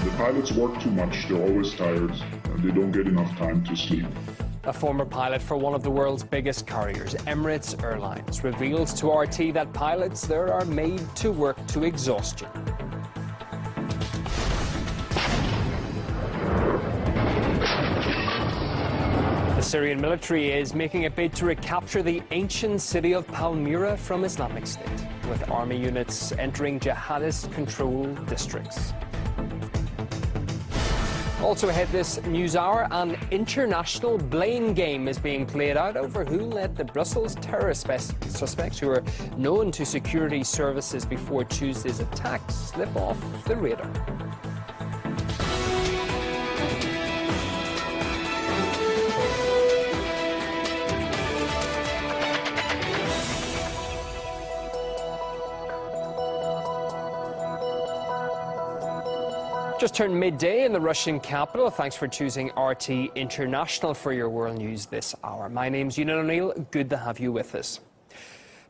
The pilots work too much, they're always tired, and they don't get enough time to sleep. A former pilot for one of the world's biggest carriers, Emirates Airlines, reveals to RT that pilots there are made to work to exhaustion. The Syrian military is making a bid to recapture the ancient city of Palmyra from Islamic State, with army units entering jihadist-controlled districts. Also ahead this news hour, an international blame game is being played out over who let the Brussels terrorist suspects, who are known to security services before Tuesday's attacks, slip off the radar. Just turned midday in the Russian capital. Thanks for choosing RT International for your world news this hour. My name's Ewan O'Neill. Good to have you with us.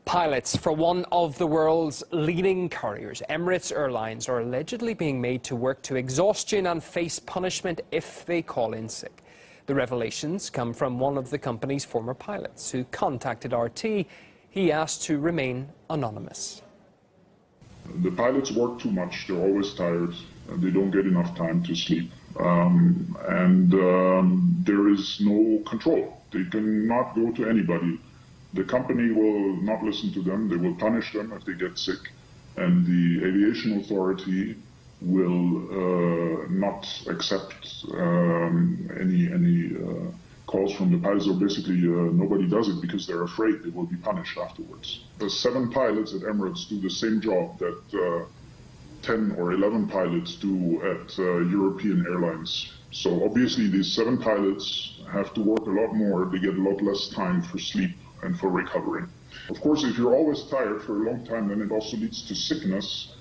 Pilots for one of the world's leading carriers, Emirates Airlines, are allegedly being made to work to exhaustion and face punishment if they call in sick. The revelations come from one of the company's former pilots who contacted RT. He asked to remain anonymous. The pilots work too much, they're always tired, and they don't get enough time to sleep. There is no control. They cannot go to anybody. The company will not listen to them, they will punish them if they get sick, and the aviation authority will not accept any calls from the pilots, or basically nobody does it because they're afraid they will be punished afterwards. The 7 pilots at Emirates do the same job that 10 or 11 pilots do at European airlines. So obviously these 7 pilots have to work a lot more. They get a lot less time for sleep and for recovery. Of course, if you're always tired for a long time, then it also leads to sickness.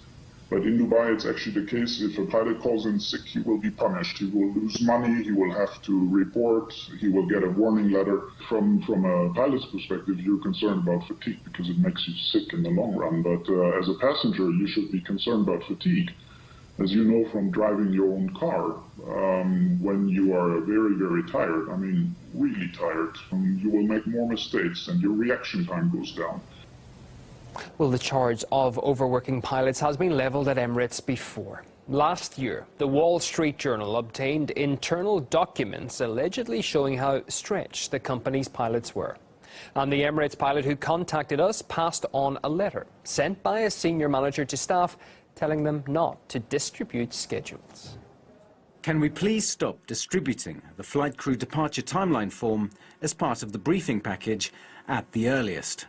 But in Dubai, it's actually the case, if a pilot calls in sick, he will be punished. He will lose money, he will have to report, he will get a warning letter. From a pilot's perspective, you're concerned about fatigue because it makes you sick in the long run. But as a passenger, you should be concerned about fatigue. As you know from driving your own car, when you are very, very tired, I mean really tired, you will make more mistakes and your reaction time goes down. Well, the charge of overworking pilots has been levelled at Emirates before. Last year, the Wall Street Journal obtained internal documents allegedly showing how stretched the company's pilots were. And the Emirates pilot who contacted us passed on a letter sent by a senior manager to staff telling them not to distribute schedules. Can we please stop distributing the flight crew departure timeline form as part of the briefing package at the earliest?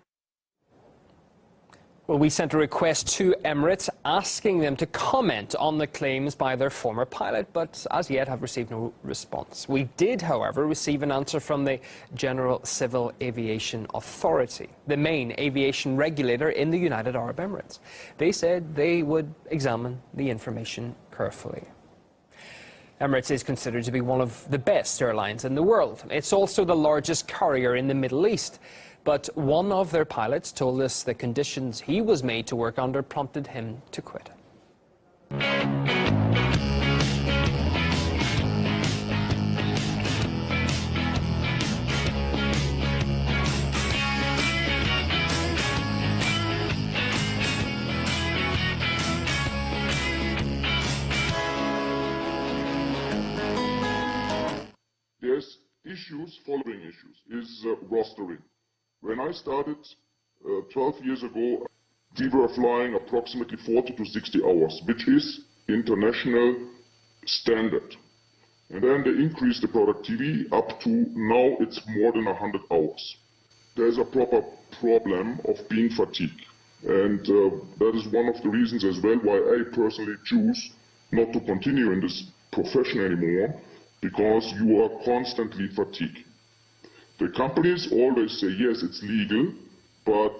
Well, we sent a request to Emirates asking them to comment on the claims by their former pilot, but as yet have received no response. We did, however, receive an answer from the General Civil Aviation Authority, the main aviation regulator in the United Arab Emirates. They said they would examine the information carefully. Emirates is considered to be one of the best airlines in the world. It's also the largest carrier in the Middle East. But one of their pilots told us the conditions he was made to work under prompted him to quit. There's following issues, is rostering. When I started 12 years ago, we were flying approximately 40 to 60 hours, which is international standard. And then they increased the productivity up to now it's more than 100 hours. There's a proper problem of being fatigued. And that is one of the reasons as well why I personally choose not to continue in this profession anymore, because you are constantly fatigued. The companies always say, yes, it's legal, but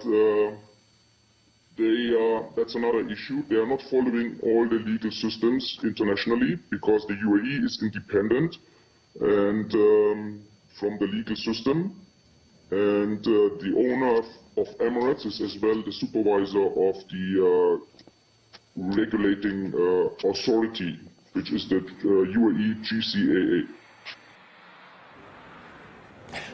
that's another issue. They are not following all the legal systems internationally because the UAE is independent and from the legal system. And the owner of Emirates is as well the supervisor of the regulating authority, which is the UAE GCAA.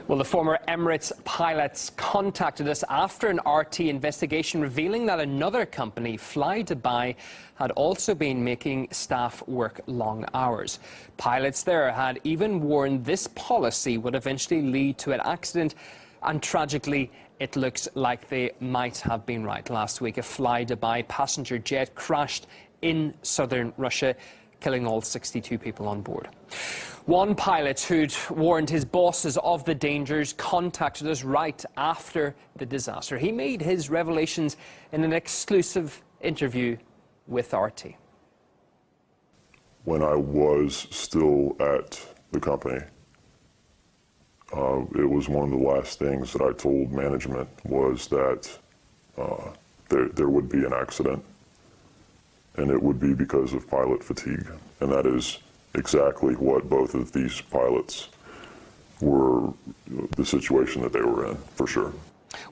Well, the former Emirates pilots contacted us after an RT investigation revealing that another company, Fly Dubai, had also been making staff work long hours. Pilots there had even warned this policy would eventually lead to an accident, and tragically, it looks like they might have been right. Last week, a Fly Dubai passenger jet crashed in southern Russia, killing all 62 people on board. One pilot who'd warned his bosses of the dangers contacted us right after the disaster. He made his revelations in an exclusive interview with RT. When I was still at the company, it was one of the last things that I told management was that there would be an accident, and it would be because of pilot fatigue. And that is exactly what both of these pilots were, the situation that they were in, for sure.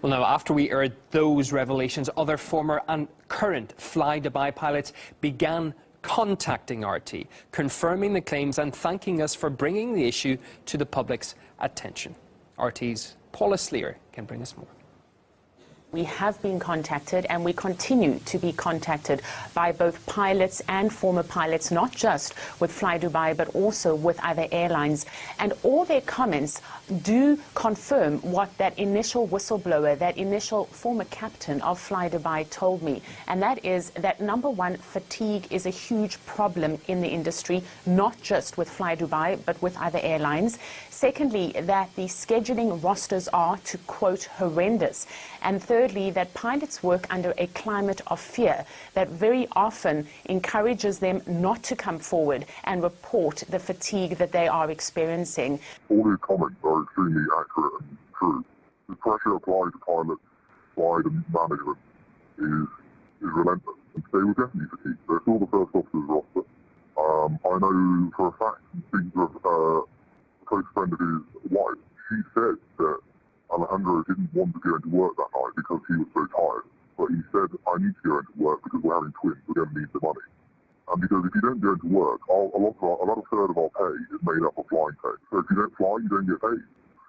Well, now, after we aired those revelations, other former and current Fly Dubai pilots began contacting RT, confirming the claims and thanking us for bringing the issue to the public's attention. RT's Paula Sleer can bring us more. We have been contacted, and we continue to be contacted by both pilots and former pilots, not just with Fly Dubai, but also with other airlines. And all their comments do confirm what that initial whistleblower, that initial former captain of Fly Dubai told me. And that is that, number one, fatigue is a huge problem in the industry, not just with Fly Dubai, but with other airlines. Secondly, that the scheduling rosters are, to quote, horrendous. And thirdly, that pilots work under a climate of fear that very often encourages them not to come forward and report the fatigue that they are experiencing. All these comments are extremely accurate and true. The pressure applied to pilots by the management is relentless. And they were definitely fatigued. They're still the first officer's roster. I know for a fact, speaking to a close friend of his wife, she said that Alejandro didn't want to go into work that night because he was so tired. But he said, I need to go into work because we're having twins, we're going to need the money. And because if you don't go into work, about a third of our pay is made up of flying pay. So if you don't fly, you don't get paid.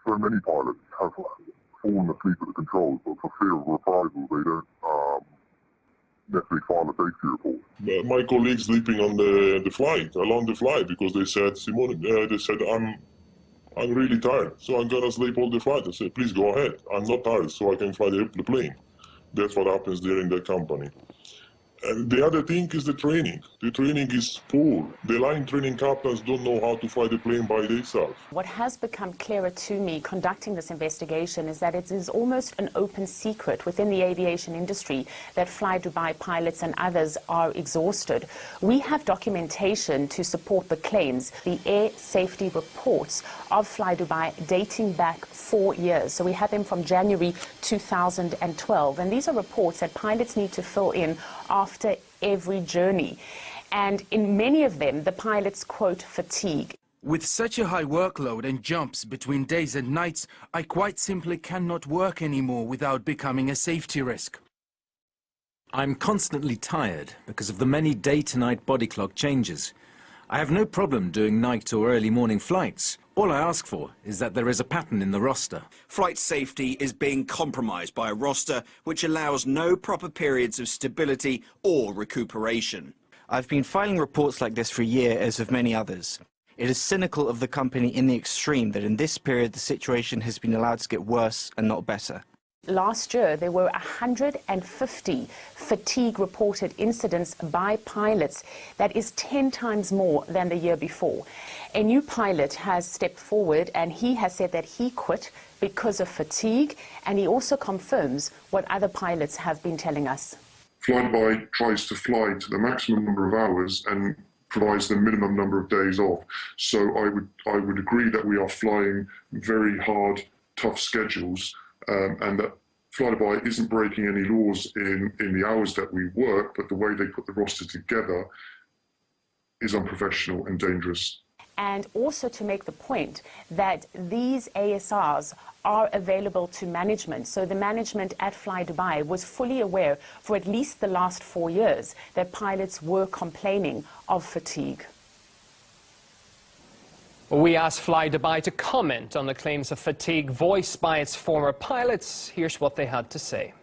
So many pilots have fallen asleep at the controls, but for fear of reprisals, they don't necessarily file a safety report. My colleagues sleeping on the flight, along the flight, because they said, I'm really tired, so I'm gonna sleep all the flight. I said, please go ahead. I'm not tired, so I can fly the plane. That's what happens there in the company. And the other thing is the training. The training is poor. The line training captains don't know how to fly the plane by themselves. What has become clearer to me conducting this investigation is that it is almost an open secret within the aviation industry that Fly Dubai pilots and others are exhausted. We have documentation to support the claims, the air safety reports of Fly Dubai dating back 4 years. So we have them from January 2012. And these are reports that pilots need to fill in after every journey. And in many of them, the pilots quote fatigue. With such a high workload and jumps between days and nights, I quite simply cannot work anymore without becoming a safety risk. I'm constantly tired because of the many day-to-night body clock changes. I have no problem doing night or early morning flights. All I ask for is that there is a pattern in the roster. Flight safety is being compromised by a roster which allows no proper periods of stability or recuperation. I've been filing reports like this for a year, as have many others. It is cynical of the company in the extreme that in this period the situation has been allowed to get worse and not better. Last year, there were 150 fatigue-reported incidents by pilots. That is 10 times more than the year before. A new pilot has stepped forward, and he has said that he quit because of fatigue, and he also confirms what other pilots have been telling us. Fly Dubai tries to fly to the maximum number of hours and provides the minimum number of days off. So I would agree that we are flying very hard, tough schedules. And that Fly Dubai isn't breaking any laws in the hours that we work, but the way they put the roster together is unprofessional and dangerous. And also to make the point that these ASRs are available to management. So the management at Fly Dubai was fully aware for at least the last 4 years that pilots were complaining of fatigue. We asked Fly Dubai to comment on the claims of fatigue voiced by its former pilots. Here's what they had to say.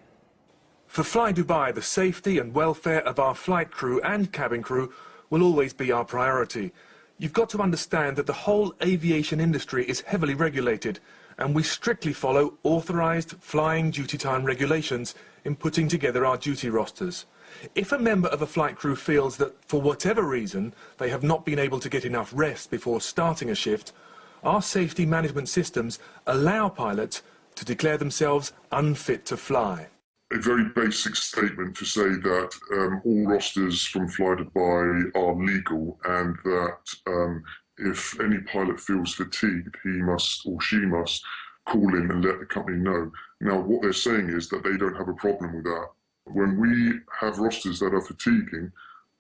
For Fly Dubai, the safety and welfare of our flight crew and cabin crew will always be our priority. You've got to understand that the whole aviation industry is heavily regulated, and we strictly follow authorised flying duty time regulations in putting together our duty rosters. If a member of a flight crew feels that, for whatever reason, they have not been able to get enough rest before starting a shift, our safety management systems allow pilots to declare themselves unfit to fly. A very basic statement to say that all rosters from Fly Dubai are legal, and that if any pilot feels fatigued, he must or she must call in and let the company know. Now, what they're saying is that they don't have a problem with that. When we have rosters that are fatiguing,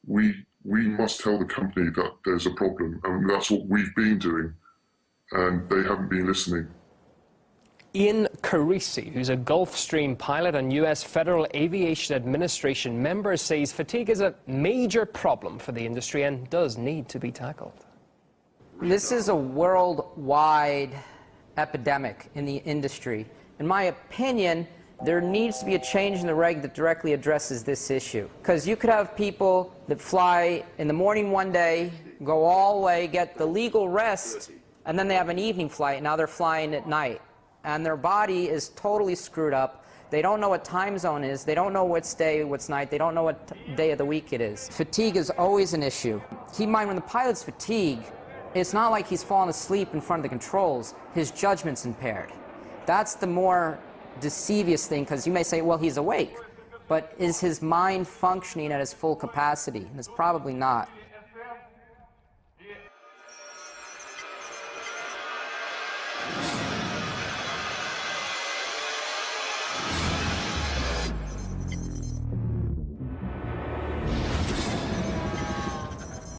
we must tell the company that there's a problem, and that's what we've been doing, and they haven't been listening. Ian Carisi, who's a Gulfstream pilot and U.S. Federal Aviation Administration member, says fatigue is a major problem for the industry and does need to be tackled. This is a worldwide epidemic in the industry. In my opinion, there needs to be a change in the reg that directly addresses this issue. Because you could have people that fly in the morning one day, go all the way, get the legal rest, and then they have an evening flight. Now they're flying at night. And their body is totally screwed up. They don't know what time zone is. They don't know what's day, what's night. They don't know what day of the week it is. Fatigue is always an issue. Keep in mind, when the pilot's fatigued, it's not like he's fallen asleep in front of the controls. His judgment's impaired. That's the more deceivious thing, because you may say, well, he's awake. But is his mind functioning at his full capacity? And it's probably not.